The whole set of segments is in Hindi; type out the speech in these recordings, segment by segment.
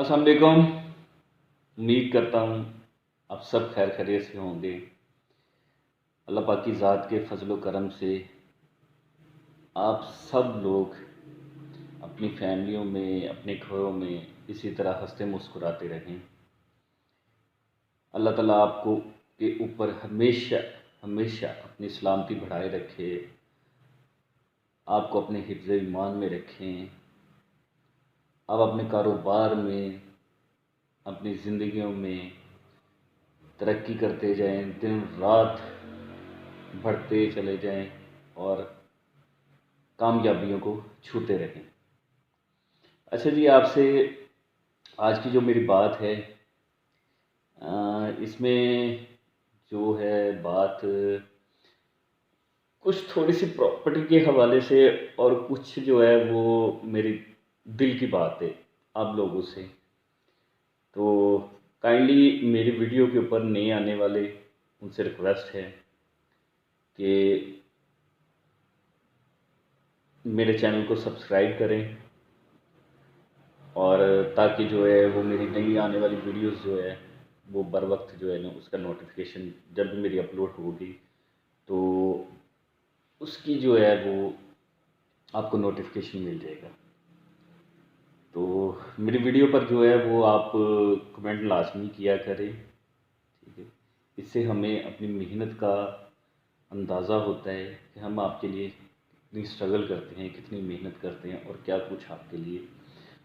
अस्सलाम वालेकुम। उम्मीद करता हूँ आप सब खैर खैरियत से होंगे। अल्लाह पाक की ज़ात के फजल व करम से आप सब लोग अपनी फैमिलियों में, अपने घरों में इसी तरह हंसते मुस्कुराते रहें। अल्लाह ताला आपको के ऊपर हमेशा हमेशा अपनी सलामती बढ़ाए रखे, आपको अपने हिफ्ज़ ईमान में रखें। आप अपने कारोबार में, अपनी ज़िंदगियों में तरक्की करते जाएं, दिन रात बढ़ते चले जाएं और कामयाबियों को छूते रहें। अच्छा जी, आपसे आज की जो मेरी बात है, इसमें जो है बात कुछ थोड़ी सी प्रॉपर्टी के हवाले से और कुछ जो है वो मेरी दिल की बात है आप लोगों से। तो काइंडली मेरी वीडियो के ऊपर नए आने वाले उनसे रिक्वेस्ट है कि मेरे चैनल को सब्सक्राइब करें और ताकि जो है वो मेरी नई आने वाली वीडियोस जो है वो बर वक्त जो है ना उसका नोटिफिकेशन जब भी मेरी अपलोड होगी तो उसकी जो है वो आपको नोटिफिकेशन मिल जाएगा। तो मेरी वीडियो पर जो है वो आप कमेंट लाजमी किया करें, ठीक है। इससे हमें अपनी मेहनत का अंदाज़ा होता है कि हम आपके लिए कितनी स्ट्रगल करते हैं, कितनी मेहनत करते हैं और क्या कुछ आपके लिए,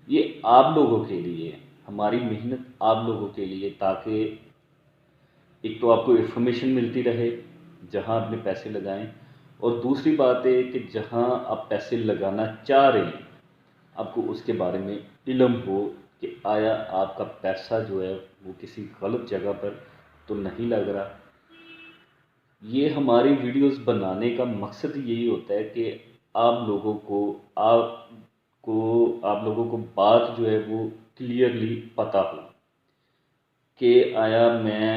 ये आप लोगों के लिए, हमारी मेहनत आप लोगों के लिए, ताकि एक तो आपको इन्फॉर्मेशन मिलती रहे जहां अपने पैसे लगाएं, और दूसरी बात है कि जहां आप पैसे लगाना चाह रहे हैं आपको उसके बारे में इल्म हो कि आया आपका पैसा जो है वो किसी गलत जगह पर तो नहीं लग रहा। ये हमारी वीडियोस बनाने का मकसद यही होता है कि आप लोगों को आप लोगों को बात जो है वो क्लियरली पता हो कि आया मैं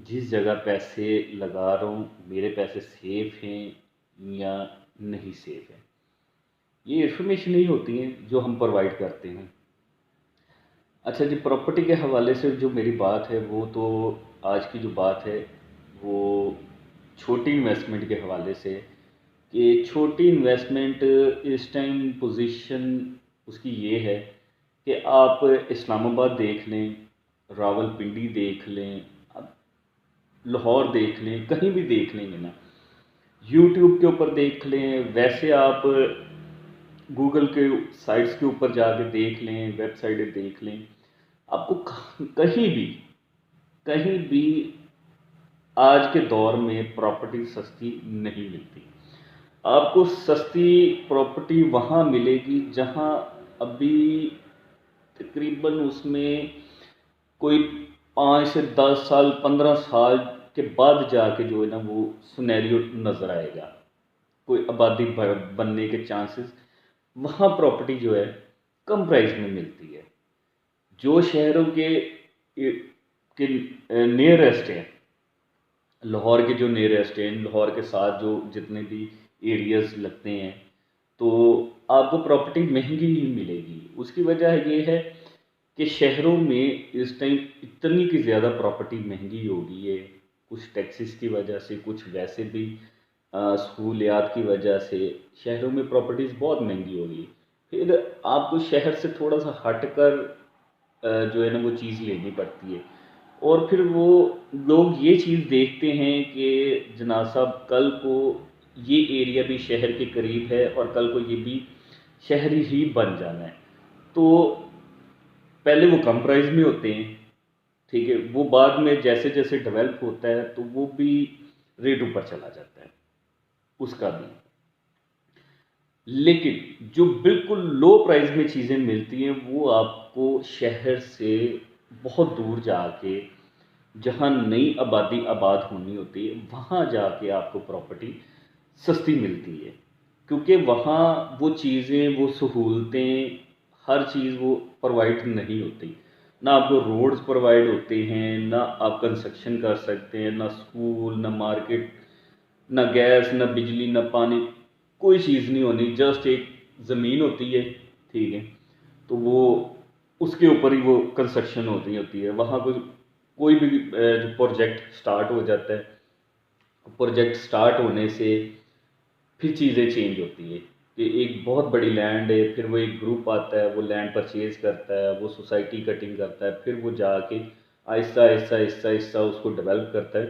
जिस जगह पैसे लगा रहा हूँ मेरे पैसे सेफ हैं या नहीं सेफ हैं। ये इन्फॉर्मेशन ही होती है जो हम प्रोवाइड करते हैं। अच्छा जी, प्रॉपर्टी के हवाले से जो मेरी बात है वो तो आज की जो बात है वो छोटी इन्वेस्टमेंट के हवाले से, कि छोटी इन्वेस्टमेंट इस टाइम पोजीशन उसकी ये है कि आप इस्लामाबाद देख लें, रावलपिंडी देख लें, अब लाहौर देख लें, कहीं भी देख लेंगे ना, यूट्यूब के ऊपर देख लें, वैसे आप गूगल के साइट्स के ऊपर जाके देख लें, वेबसाइटें देख लें, आपको कहीं भी आज के दौर में प्रॉपर्टी सस्ती नहीं मिलती। आपको सस्ती प्रॉपर्टी वहाँ मिलेगी जहाँ अभी तकरीबन उसमें कोई 5 से 10 साल 15 साल के बाद जाके जो है ना वो सिनेरियो नज़र आएगा, कोई आबादी बनने के चांसेस, वहाँ प्रॉपर्टी जो है कम प्राइस में मिलती है। जो शहरों के नियरेस्ट हैं, लाहौर के जो नियरेस्ट हैं, लाहौर के साथ जो जितने भी एरियाज़ लगते हैं, तो आपको प्रॉपर्टी महंगी ही मिलेगी। उसकी वजह ये है कि शहरों में इस टाइम इतनी की ज़्यादा प्रॉपर्टी महंगी हो गई है, कुछ टैक्सेस की वजह से, कुछ वैसे भी सहूलियात की वजह से शहरों में प्रॉपर्टीज़ बहुत महंगी हो गई। फिर आपको शहर से थोड़ा सा हट कर जो है ना वो चीज़ लेनी पड़ती है, और फिर वो लोग ये चीज़ देखते हैं कि जनाब साहब कल को ये एरिया भी शहर के करीब है और कल को ये भी शहरी ही बन जाना है। तो पहले वो कम प्राइस में होते हैं, ठीक है, वो बाद में जैसे जैसे डेवलप होता है तो वो भी रेट ऊपर चला जाता है उसका भी। लेकिन जो बिल्कुल लो प्राइस में चीज़ें मिलती हैं वो आपको शहर से बहुत दूर जाके, जहाँ नई आबादी आबाद होनी होती है, वहाँ जाके आपको प्रॉपर्टी सस्ती मिलती है, क्योंकि वहाँ वो चीज़ें, वो सहूलतें, हर चीज़ वो प्रोवाइड नहीं होती। ना आपको रोड्स प्रोवाइड होते हैं, ना आप कंस्ट्रक्शन कर सकते हैं, ना स्कूल, ना मार्केट, ना गैस, ना बिजली, ना पानी, कोई चीज़ नहीं होनी, जस्ट एक ज़मीन होती है, ठीक है। तो वो उसके ऊपर ही वो कंस्ट्रक्शन होती है। वहाँ कोई भी जो प्रोजेक्ट स्टार्ट हो जाता है, प्रोजेक्ट स्टार्ट होने से फिर चीज़ें चेंज होती है कि एक बहुत बड़ी लैंड है, फिर वो एक ग्रुप आता है, वो लैंड परचेज करता है, वो सोसाइटी कटिंग करता है, फिर वो जाके आहिस्ता आहिस्ता आहिस्ता आहिस्ता उसको डेवलप करता है।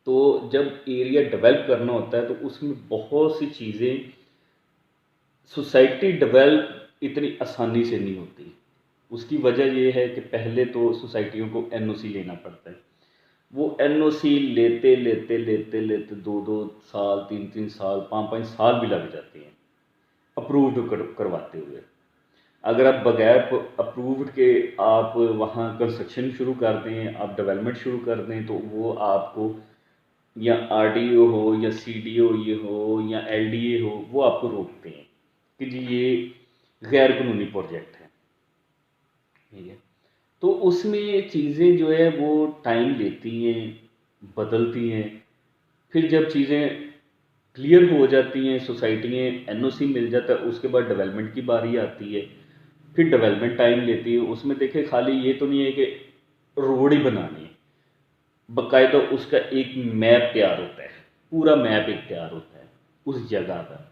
तो जब एरिया डेवलप करना होता है तो उसमें बहुत सी चीज़ें, सोसाइटी डेवलप इतनी आसानी से नहीं होती। उसकी वजह ये है कि पहले तो सोसाइटियों को एनओसी लेना पड़ता है। वो एनओसी लेते लेते लेते लेते 2-2 साल, 3-3 साल, 5-5 साल भी लग जाते हैं अप्रूव्ड करवाते हुए। अगर आप बगैर अप्रूव्ड के आप वहाँ कंस्ट्रक्शन शुरू कर दें, आप डेवलपमेंट शुरू कर दें, तो वो आपको, या आरडीओ हो या सीडीओ ये हो या एलडीए हो, वो आपको रोकते हैं कि जी ये गैर कानूनी प्रोजेक्ट है। ठीक है, तो उसमें चीज़ें जो है वो टाइम लेती हैं, बदलती हैं। फिर जब चीज़ें क्लियर हो जाती हैं, सोसाइटियाँ एनओसी मिल जाता है, उसके बाद डेवलपमेंट की बारी आती है। फिर डेवलपमेंट टाइम लेती है। उसमें देखिए खाली ये तो नहीं है कि रोड ही बनानी है, बाकायदा उसका एक मैप तैयार होता है, पूरा मैप एक तैयार होता है उस जगह का।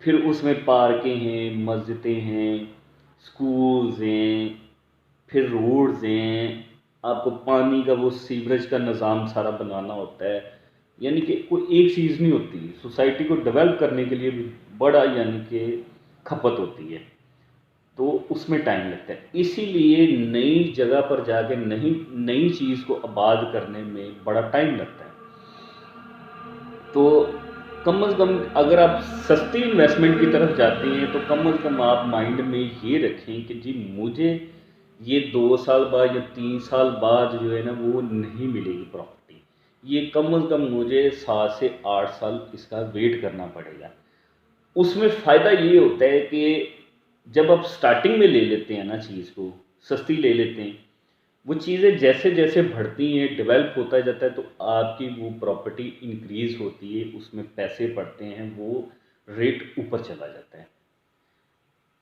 फिर उसमें पार्कें हैं, मस्जिदें हैं, स्कूल्स हैं, फिर रोड्स हैं, आपको पानी का वो सीवरेज का निज़ाम सारा बनाना होता है। यानी कि कोई एक चीज़ नहीं होती, सोसाइटी को डेवलप करने के लिए भी बड़ा यानी कि खपत होती है, तो उसमें टाइम लगता है। इसीलिए नई जगह पर जाके नई नई चीज़ को आबाद करने में बड़ा टाइम लगता है। तो कम से कम अगर आप सस्ती इन्वेस्टमेंट की तरफ जाते हैं तो कम से कम आप माइंड में ये रखें कि जी मुझे ये 2 साल बाद या 3 साल बाद जो है ना वो नहीं मिलेगी प्रॉपर्टी, ये कम से कम मुझे 7 से 8 साल इसका वेट करना पड़ेगा। उसमें फ़ायदा ये होता है कि जब आप स्टार्टिंग में ले लेते हैं ना चीज़ को, सस्ती ले लेते हैं, वो चीज़ें जैसे जैसे बढ़ती हैं, डेवलप होता जाता है, तो आपकी वो प्रॉपर्टी इंक्रीज़ होती है, उसमें पैसे बढ़ते हैं, वो रेट ऊपर चला जाता है।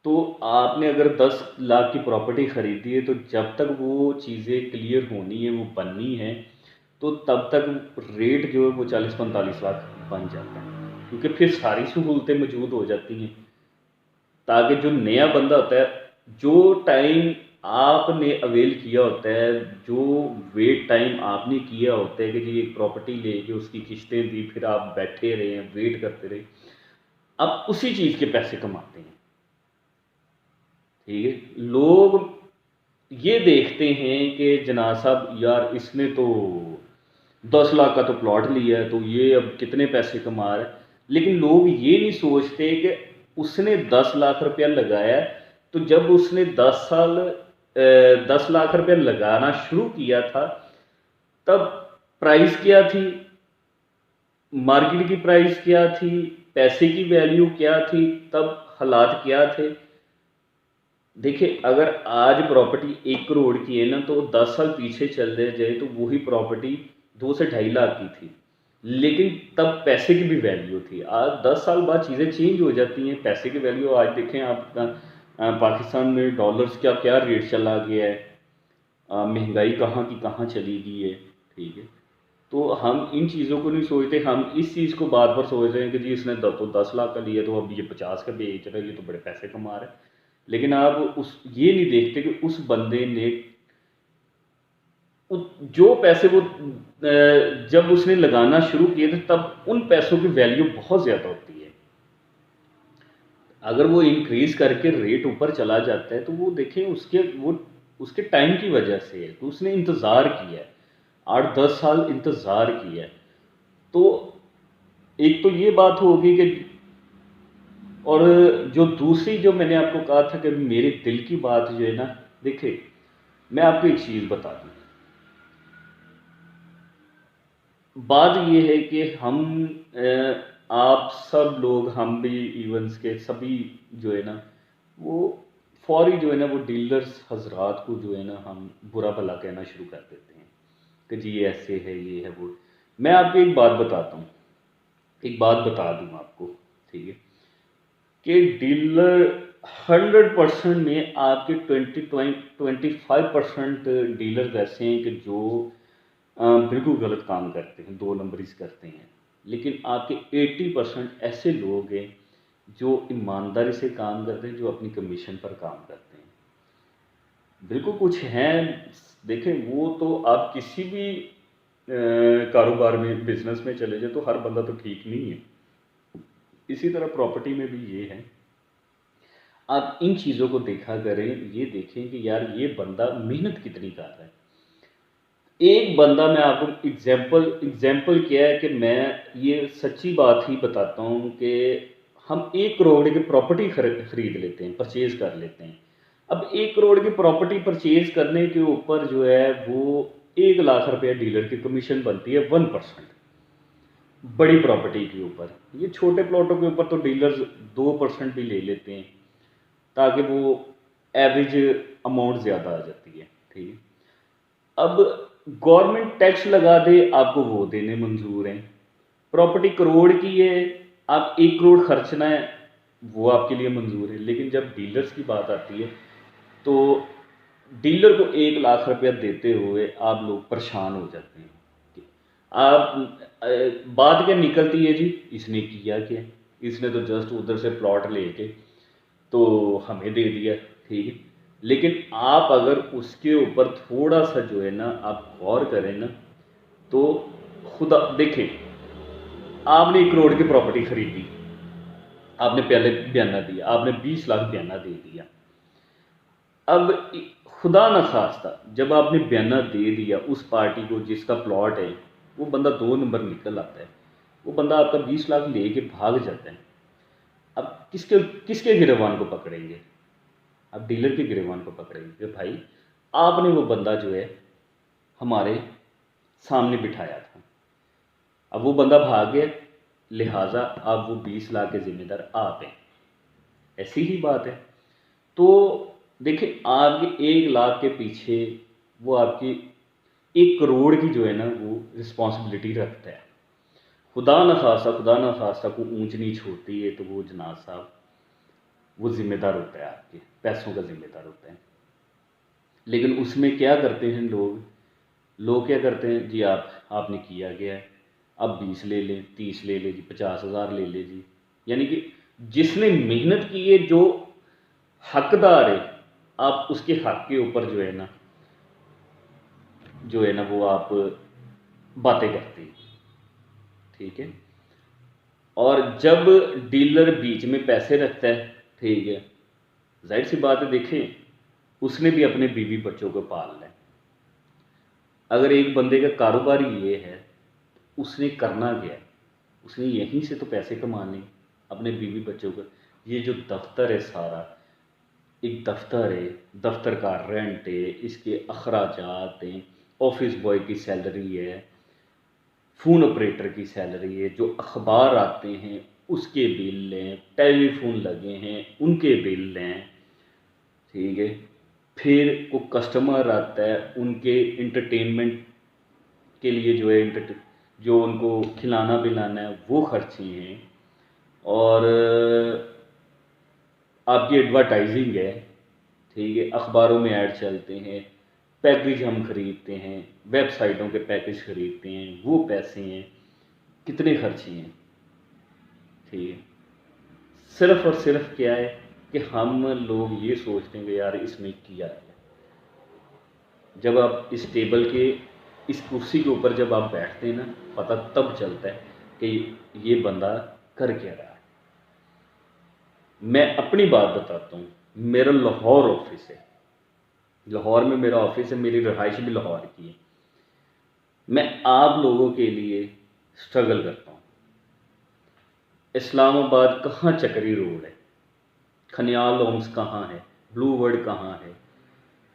तो आपने अगर 10 लाख की प्रॉपर्टी खरीदी है, तो जब तक वो चीज़ें क्लियर होनी है, वो बननी है, तो तब तक रेट जो है वो 40-45 लाख बन जाता है, क्योंकि फिर सारी सहूलतें मौजूद हो जाती हैं। ताकि जो नया बंदा होता है, जो टाइम आपने अवेल किया होता है, जो वेट टाइम आपने किया होता है कि जी एक प्रॉपर्टी लेके उसकी किस्तें दी, फिर आप बैठे रहे, वेट करते रहे, आप उसी चीज़ के पैसे कमाते हैं। ठीक है, लोग ये देखते हैं कि जनाब साहब यार इसने तो 10 लाख का तो प्लॉट लिया है, तो ये अब कितने पैसे कमा रहा है। लेकिन लोग ये नहीं सोचते कि उसने 10 लाख रुपया लगाया है, तो जब उसने 10 लाख रुपया लगाना शुरू किया था, तब प्राइस क्या थी, मार्केट की प्राइस क्या थी, पैसे की वैल्यू क्या थी, तब हालात क्या थे। देखिए अगर आज प्रॉपर्टी 1 करोड़ की है ना, तो 10 साल पीछे चले जाए तो वही प्रॉपर्टी 2 से 2.5 लाख की थी। लेकिन तब पैसे की भी वैल्यू थी। आज 10 साल बाद चीज़ें चेंज हो जाती हैं, पैसे की वैल्यू आज देखें आप, पाकिस्तान में डॉलर्स का क्या रेट चला गया है, महंगाई कहाँ की कहाँ चली गई है। ठीक है, तो हम इन चीज़ों को नहीं सोचते, हम इस चीज़ को बार बार सोच रहे हैं कि जी इसने तो 10 लाख का लिया, तो अब ये 50 का बेच रहा है, ये तो बड़े पैसे कमा रहा है। लेकिन आप उस ये नहीं देखते कि उस बंदे ने जो पैसे वो जब उसने लगाना शुरू किए थे, तब उन पैसों की वैल्यू बहुत ज़्यादा होती है। अगर वो इंक्रीज करके रेट ऊपर चला जाता है, तो वो देखें उसके टाइम की वजह से है, तो उसने इंतज़ार किया है, 8-10 साल इंतज़ार किया है। तो एक तो ये बात होगी कि, और जो दूसरी जो मैंने आपको कहा था कि मेरे दिल की बात जो है ना, देखिए मैं आपको एक चीज़ बता दूँ। बात ये है कि हम आप सब लोग, हम भी इवंस के सभी जो है ना, वो फौरी जो है ना वो डीलर्स हजरात को जो है ना हम बुरा भला कहना शुरू कर देते हैं कि जी ये ऐसे है, ये है, वो। मैं आपको एक बात बताता हूँ, एक बात बता दूँ आपको। ठीक है, कि डीलर 100% में आपके 25% डीलर ऐसे हैं कि जो बिल्कुल गलत काम करते हैं, 2 नंबरीज़ करते हैं। लेकिन आपके 80% ऐसे लोग हैं जो ईमानदारी से काम करते हैं, जो अपनी कमीशन पर काम करते हैं। बिल्कुल कुछ हैं, देखें वो तो आप किसी भी कारोबार में, बिज़नेस में चले जाएँ तो हर बंदा तो ठीक नहीं है। इसी तरह प्रॉपर्टी में भी ये है। आप इन चीज़ों को देखा करें, ये देखें कि यार ये बंदा मेहनत कितनी कर रहा है। एक बंदा, मैं आपको एग्ज़ाम्पल क्या है कि मैं ये सच्ची बात ही बताता हूँ कि हम 1 करोड़ की प्रॉपर्टी खरीद लेते हैं, परचेज़ कर लेते हैं। अब 1 करोड़ की प्रॉपर्टी परचेज़ करने के ऊपर जो है वो 1 लाख रुपया डीलर की कमीशन बनती है 1%, बड़ी प्रॉपर्टी के ऊपर। ये छोटे प्लॉटों के ऊपर तो डीलर्स 2% भी ले लेते हैं, ताकि वो एवरेज अमाउंट ज़्यादा आ जाती है, ठीक है। अब गवर्नमेंट टैक्स लगा दे, आपको वो देने मंजूर हैं। प्रॉपर्टी करोड़ की है, आप 1 करोड़ खर्चना है, वो आपके लिए मंजूर है। लेकिन जब डीलर्स की बात आती है तो डीलर को 1 लाख रुपया देते हुए आप लोग परेशान हो जाते हैं कि आप बात क्या निकलती है जी, इसने किया क्या, इसने तो जस्ट उधर से प्लॉट लेके तो हमें दे दिया, ठीक है। लेकिन आप अगर उसके ऊपर थोड़ा सा जो है ना आप गौर करें ना, तो खुदा देखें, आपने 1 करोड़ की प्रॉपर्टी खरीदी, आपने पहले बयाना दिया, आपने 20 लाख बयाना दे दिया। अब खुदा न खास्ता जब आपने बयाना दे दिया उस पार्टी को जिसका प्लॉट है, वो बंदा 2 नंबर निकल आता है, वो बंदा आपका 20 लाख लेके भाग जाता है। अब किसके किसके गिरबान को पकड़ेंगे? आप डीलर के गिरबान को पकड़ेंगे कि भाई आपने वो बंदा जो है हमारे सामने बिठाया था, अब वो बंदा भाग गया, लिहाजा अब वो 20 लाख के ज़िम्मेदार आप हैं। ऐसी ही बात है। तो देखिए, आपके 1 लाख के पीछे वो आपकी 1 करोड़ की जो है ना वो रिस्पॉन्सिबिलिटी रखता है। खुदा न खास्ता को ऊंच नीच होती है तो वो जनाब साहब वो ज़िम्मेदार होता है, आपके पैसों का ज़िम्मेदार होता है। लेकिन उसमें क्या करते हैं लोग, क्या करते हैं जी, आपने किया गया है, अब 20 ले लें, 30 ले लें जी, 50,000 ले लें जी। यानी कि जिसने मेहनत की है, जो हकदार है, आप उसके हक के ऊपर जो है ना वो आप बातें करते हैं, ठीक है। और जब डीलर बीच में पैसे रखता है, ठीक है, जाहिर सी बात है, देखें उसने भी अपने बीवी बच्चों को पालना है। अगर एक बंदे का कारोबार ही ये है, उसने करना क्या है? उसने यहीं से तो पैसे कमाने, अपने बीवी बच्चों को। ये जो दफ्तर है सारा, एक दफ्तर है, दफ्तर का रेंट है, इसके अखराजात हैं, ऑफिस बॉय की सैलरी है, फ़ोन ऑपरेटर की सैलरी है, जो अखबार आते हैं उसके बिल हैं, टेलीफोन लगे हैं उनके बिल हैं, ठीक है। फिर को कस्टमर आता है, उनके इंटरटेनमेंट के लिए जो है जो उनको खिलाना पिलाना है वो खर्चे हैं। और आपकी एडवर्टाइजिंग है, ठीक है, अखबारों में ऐड चलते हैं, पैकेज हम खरीदते हैं, वेबसाइटों के पैकेज खरीदते हैं, वो पैसे हैं, कितने खर्चे हैं, ठीक है। सिर्फ और सिर्फ क्या है कि हम लोग ये सोचते हैं कि यार इसने किया है। जब आप इस टेबल के, इस कुर्सी के ऊपर जब आप बैठते हैं ना, पता तब चलता है कि ये बंदा कर क्या रहा है। मैं अपनी बात बताता हूँ, मेरा लाहौर ऑफिस है, लाहौर में मेरा ऑफिस है, मेरी रहाइश भी लाहौर की है। मैं आप लोगों के लिए स्ट्रगल करता हूँ। इस्लामाबाद कहाँ चक्री रोड है, खनियाल होम्स कहाँ है, ब्लू वर्ड कहाँ है,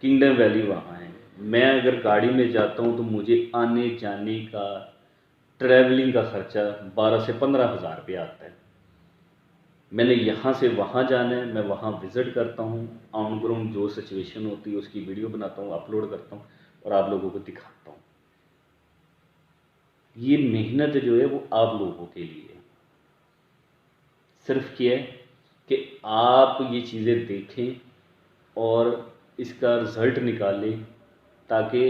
किंगडम वैली वहाँ है। मैं अगर गाड़ी में जाता हूँ तो मुझे आने जाने का, ट्रैवलिंग का खर्चा 12 से 15 हज़ार रुपया आता है। मैंने यहाँ से वहाँ जाना है, मैं वहाँ विज़िट करता हूँ, ऑन ग्राउंड जो सिचुएशन होती है उसकी वीडियो बनाता हूँ, अपलोड करता हूँ और आप लोगों को दिखाता हूँ। ये मेहनत जो है वो आप लोगों के लिए है। सिर्फ क्या है कि आप ये चीज़ें देखें और इसका रिज़ल्ट निकालें, ताकि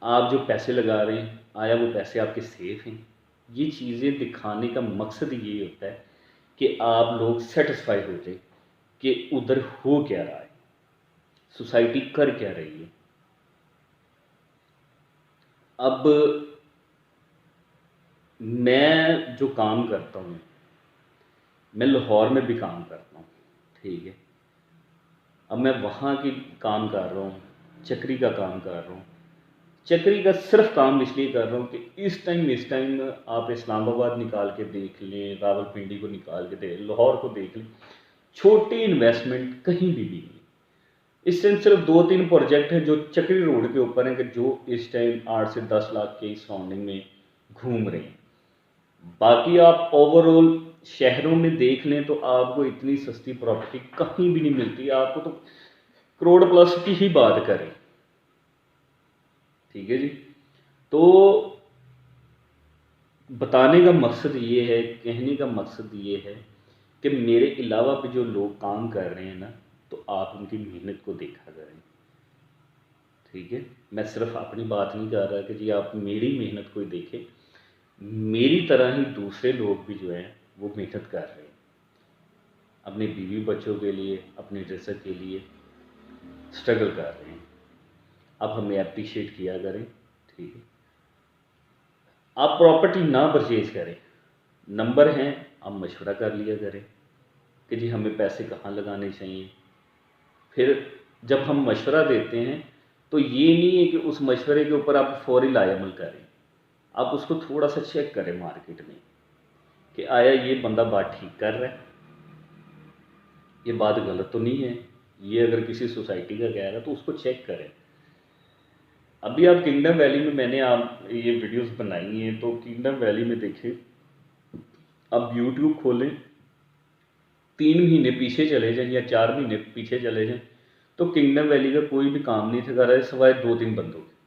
आप जो पैसे लगा रहे हैं आया वो पैसे आपके सेफ़ हैं। ये चीज़ें दिखाने का मकसद ये होता है कि आप लोग सेटिस्फाई हो जाए कि उधर हो क्या रहा है, सोसाइटी कर क्या रही है। अब मैं जो काम करता हूँ, मैं लाहौर में भी काम करता हूँ, ठीक है। अब मैं वहाँ की काम कर रहा हूँ, चक्री का काम कर रहा हूँ। चक्री का सिर्फ काम इसलिए कर रहा हूँ कि इस टाइम आप इस्लामाबाद निकाल के देख लें, रावलपिंडी को निकाल के देख, लाहौर को देख लें, छोटी इन्वेस्टमेंट कहीं भी नहीं है। इस टाइम सिर्फ 2-3 प्रोजेक्ट हैं जो चक्री रोड के ऊपर हैं, कि जो इस टाइम 8 से 10 लाख के सराउंडिंग में घूम रहे हैं। बाकी आप ओवरऑल शहरों में देख लें तो आपको इतनी सस्ती प्रॉपर्टी कहीं भी नहीं मिलती। आपको तो करोड़ प्लस की ही बात करें, ठीक है जी। तो बताने का मकसद ये है, कहने का मकसद ये है कि मेरे अलावा भी जो लोग काम कर रहे हैं ना, तो आप उनकी मेहनत को देखा करें, ठीक है। मैं सिर्फ अपनी बात नहीं कर रहा कि जी आप मेरी मेहनत को ही देखें, मेरी तरह ही दूसरे लोग भी जो हैं वो मेहनत कर रहे हैं अपने बीवी बच्चों के लिए, अपने रिज़्क के लिए स्ट्रगल कर रहे हैं। आप हमें अप्रिशिएट किया करें, ठीक है। आप प्रॉपर्टी ना परचेज़ करें, नंबर हैं, आप मशवरा कर लिया करें कि जी हमें पैसे कहाँ लगाने चाहिए। फिर जब हम मशवरा देते हैं तो ये नहीं है कि उस मशवरे के ऊपर आप फ़ौरी लाएअमल करें। आप उसको थोड़ा-सा चेक करें मार्केट में कि आया ये बंदा बात ठीक कर रहा है, ये बात गलत तो नहीं है। ये अगर किसी सोसाइटी का कह रहा है तो उसको चेक करें। अभी आप किंगडम वैली में, मैंने आप ये वीडियोस बनाई हैं, तो किंगडम वैली में देखें, अब यूट्यूब खोलें, 3 महीने पीछे चले जाएं या 4 महीने पीछे चले जाएं, तो किंगडम वैली का कोई भी काम नहीं था कर रहा है सिवाय 2-3 बंदों के।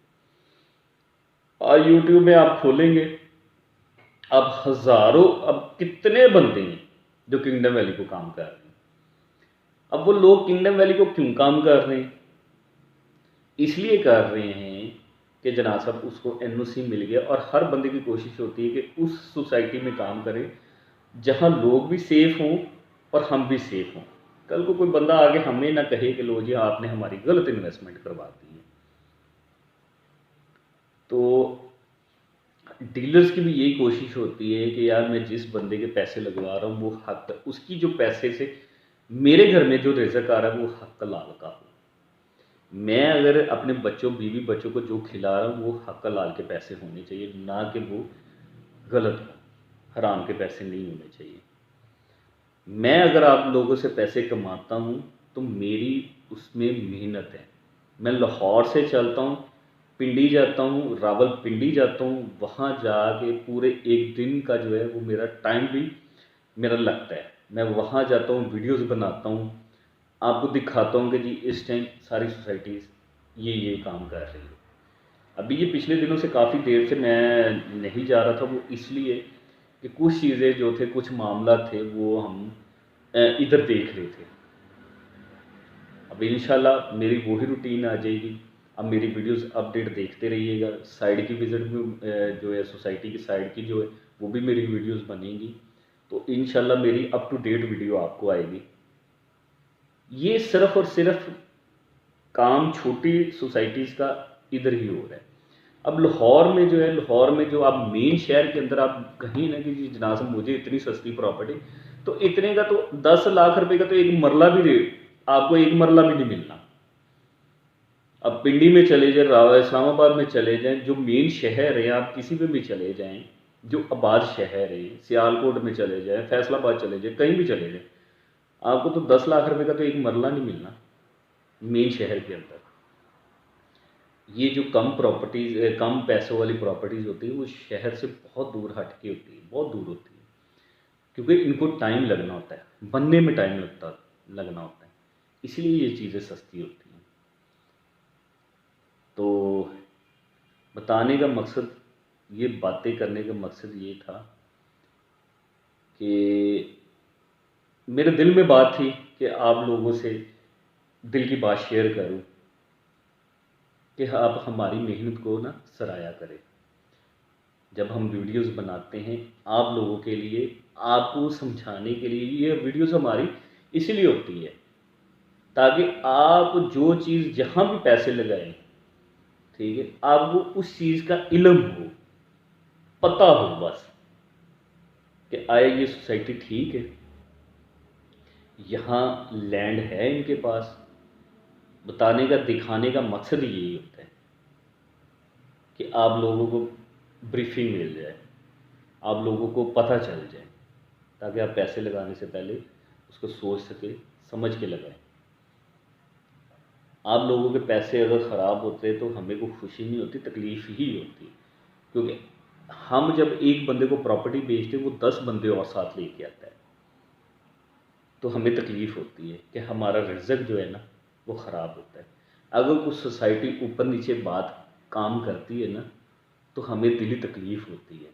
और यूट्यूब में आप खोलेंगे, अब हज़ारों, अब कितने बंदे हैं जो किंगडम वैली को काम कर रहे हैं। अब वो लोग किंगडम वैली को क्यों काम कर रहे हैं? इसलिए कर रहे हैं कि जनाब साहब उसको एनओसी मिल गया, और हर बंदे की कोशिश होती है कि उस सोसाइटी में काम करें जहां लोग भी सेफ़ हों और हम भी सेफ़ हों। कल को कोई बंदा आगे हमें ना कहे कि लो जी आपने हमारी गलत इन्वेस्टमेंट करवा दी है। तो डीलर्स की भी यही कोशिश होती है कि यार मैं जिस बंदे के पैसे लगवा रहा हूँ वो हक, उसकी जो पैसे से मेरे घर में जो रिज़्क आ रहा है वो हक हलाल का हो। मैं अगर अपने बच्चों, बीवी बच्चों को जो खिला रहा हूँ वो हक हलाल के पैसे होने चाहिए, ना कि वो गलत हो, हराम के पैसे नहीं होने चाहिए। मैं अगर आप लोगों से पैसे कमाता हूँ तो मेरी उसमें मेहनत है। मैं लाहौर से चलता हूँ, पिंडी जाता हूँ, रावलपिंडी जाता हूँ, वहाँ जाके पूरे एक दिन का जो है वो मेरा टाइम भी मेरा लगता है। मैं वहाँ जाता हूँ, वीडियोस बनाता हूँ, आपको दिखाता हूँ कि जी इस टाइम सारी सोसाइटीज़ ये काम कर रही है। अभी ये पिछले दिनों से काफ़ी देर से मैं नहीं जा रहा था, वो इसलिए कि कुछ चीज़ें जो थे, कुछ मामला थे, वो हम इधर देख रहे थे। अब इंशाल्लाह मेरी वही रूटीन आ जाएगी। अब मेरी वीडियोस अपडेट देखते रहिएगा। साइड की विज़िट भी जो है सोसाइटी की साइड की जो है वो भी मेरी वीडियोस बनेंगी। तो इंशाल्लाह मेरी अप टू डेट वीडियो आपको आएगी। ये सिर्फ़ और सिर्फ़ काम छोटी सोसाइटीज़ का इधर ही हो रहा है। अब लाहौर में जो है, लाहौर में जो आप मेन शहर के अंदर आप कहीं ना कि जी जनाब साहब मुझे इतनी सस्ती प्रॉपर्टी, तो इतने का तो 10 लाख रुपए का तो एक मरला भी रेट, आपको एक मरला भी नहीं मिलना। अब पिंडी में चले जाएं, इस्लामाबाद में चले जाएं, जो मेन शहर है, आप किसी में भी चले जाएं, जो आबाद शहर है, सियालकोट में चले जाएं, फैसलाबाद चले जाएं, कहीं भी चले जाएं, आपको तो 10 लाख रुपए का तो एक मरला नहीं मिलना मेन शहर के अंदर। ये जो कम प्रॉपर्टीज़, कम पैसों वाली प्रॉपर्टीज़ होती है वो शहर से बहुत दूर हट के होती है, बहुत दूर होती है, क्योंकि इनको टाइम लगना होता है, बनने में टाइम लगना होता है, इसलिए ये चीज़ें सस्ती होती हैं। तो बताने का मकसद, ये बातें करने का मकसद ये था कि मेरे दिल में बात थी कि आप लोगों से दिल की बात शेयर करूं कि आप हमारी मेहनत को ना सराहा करें। जब हम वीडियोस बनाते हैं आप लोगों के लिए, आपको समझाने के लिए, ये वीडियोस हमारी इसीलिए होती है ताकि आप जो चीज़ जहाँ भी पैसे लगाएं, ठीक है, आपको उस चीज़ का इल्म हो, पता हो बस कि आया ये सोसाइटी ठीक है, यहाँ लैंड है इनके पास। बताने का, दिखाने का मकसद ही यही होता है कि आप लोगों को ब्रीफिंग मिल जाए, आप लोगों को पता चल जाए, ताकि आप पैसे लगाने से पहले उसको सोच सके, समझ के लगाएं। आप लोगों के पैसे अगर ख़राब होते तो हमें कोई खुशी नहीं होती, तकलीफ़ ही होती। क्योंकि हम जब एक बंदे को प्रॉपर्टी बेचते वो 10 बंदे और साथ लेके आता है, तो हमें तकलीफ़ होती है कि हमारा रिज़्क जो है ना वो ख़राब होता है। अगर कुछ सोसाइटी ऊपर नीचे बात काम करती है ना, तो हमें दिली तकलीफ़ होती है,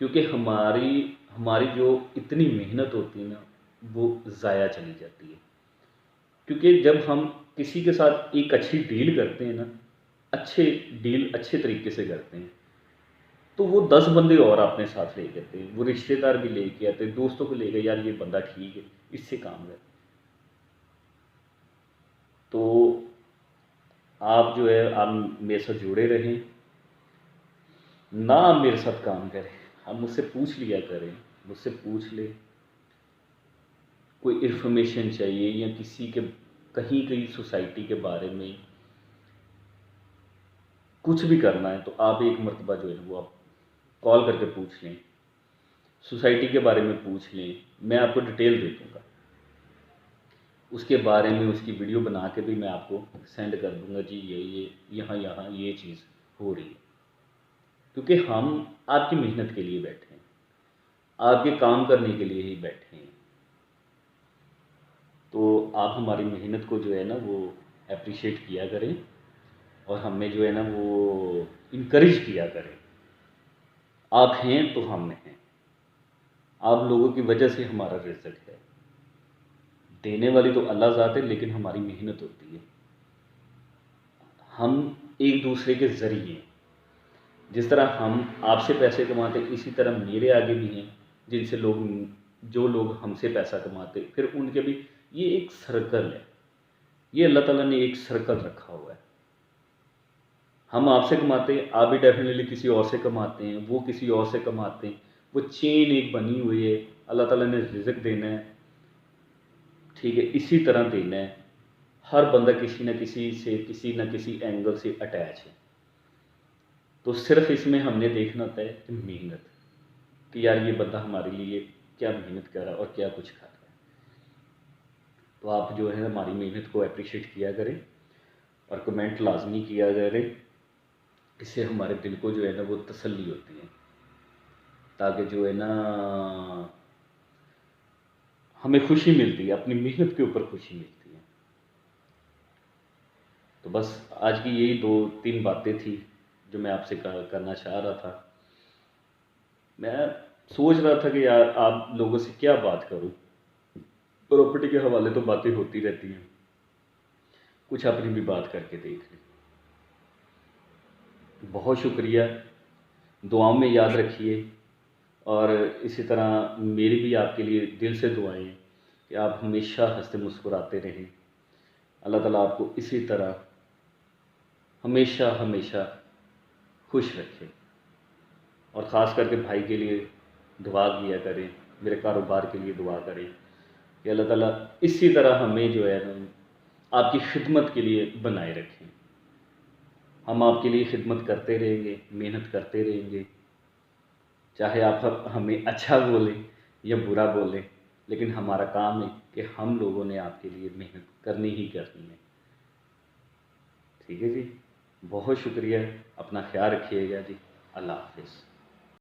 क्योंकि हमारी हमारी जो इतनी मेहनत होती है ना वो ज़ाया चली जाती है। क्योंकि जब हम किसी के साथ एक अच्छी डील करते हैं ना, अच्छे डील अच्छे तरीके से करते हैं, तो वो 10 बंदे और अपने साथ लेके आते हैं, वो रिश्तेदार भी लेके आते हैं, दोस्तों को लेकर, यार ये बंदा ठीक है, इससे काम कर। तो आप जो है आप मेरे साथ जुड़े रहें, ना आप मेरे साथ काम करें, आप मुझसे पूछ लिया करें, मुझसे पूछ ले, कोई इन्फॉर्मेशन चाहिए या किसी के कहीं कहीं सोसाइटी के बारे में कुछ भी करना है, तो आप एक मर्तबा जो है वो आप कॉल करके पूछ लें, सोसाइटी के बारे में पूछ लें, मैं आपको डिटेल दे दूँगा। उसके बारे में उसकी वीडियो बना के भी मैं आपको सेंड कर दूँगा, जी ये यहाँ यहाँ ये चीज़ हो रही है। क्योंकि हम आपकी मेहनत के लिए बैठे हैं, आपके काम करने के लिए ही बैठे हैं। तो आप हमारी मेहनत को जो है ना वो एप्रिशिएट किया करें और हमें जो है ना वो इनकरेज किया करें। आप हैं तो हम हैं, आप लोगों की वजह से हमारा रिज़्क है। देने वाली तो अल्लाह ज़ात है, लेकिन हमारी मेहनत होती है। हम एक दूसरे के ज़रिए हैं। जिस तरह हम आपसे पैसे कमाते हैं, इसी तरह मेरे आगे भी हैं जिनसे लोग, जो लोग हमसे पैसा कमाते, फिर उनके भी, ये एक सर्कल है। ये अल्लाह ताला ने एक सर्कल रखा हुआ है। हम आपसे कमाते हैं, आप भी डेफिनेटली किसी और से कमाते हैं, वो किसी और से कमाते हैं, वो चेन एक बनी हुई है। अल्लाह ताला ने रिज़्क देना है, ठीक है, इसी तरह देना है। हर बंदा किसी न किसी से, किसी न किसी एंगल से अटैच है। तो सिर्फ इसमें हमने देखना होता है कि मेहनत, कि यार ये बंदा हमारे लिए क्या मेहनत कर रहा है और क्या कुछ कर रहा है। तो आप जो है हमारी मेहनत को अप्रिशिएट किया करें और कमेंट लाजमी किया करें। इससे हमारे दिल को जो है ना वो तसल्ली होती है, ताकि जो है ना हमें खुशी मिलती है, अपनी मेहनत के ऊपर खुशी मिलती है। तो बस आज की यही 2-3 बातें थी जो मैं आपसे करना चाह रहा था। मैं सोच रहा था कि यार आप लोगों से क्या बात करूं, प्रॉपर्टी के हवाले तो बातें होती रहती हैं, कुछ अपनी भी बात करके देख लें। बहुत शुक्रिया, दुआओं में याद रखिए और इसी तरह मेरी भी आपके लिए दिल से दुआएं हैं कि आप हमेशा हंसते मुस्कुराते रहें। अल्लाह ताला आपको इसी तरह हमेशा हमेशा खुश रखे और ख़ास करके भाई के लिए दुआ किया करें, मेरे कारोबार के लिए दुआ करें कि अल्लाह ताला इसी तरह हमें जो है ना आपकी खिदमत के लिए बनाए रखें। हम आपके लिए खिदमत करते रहेंगे, मेहनत करते रहेंगे, चाहे आप हमें अच्छा बोलें या बुरा बोलें, लेकिन हमारा काम है कि हम लोगों ने आपके लिए मेहनत करनी ही करनी है। ठीक है जी, बहुत शुक्रिया, अपना ख्याल रखिएगा जी। अल्लाह हाफ़िज़।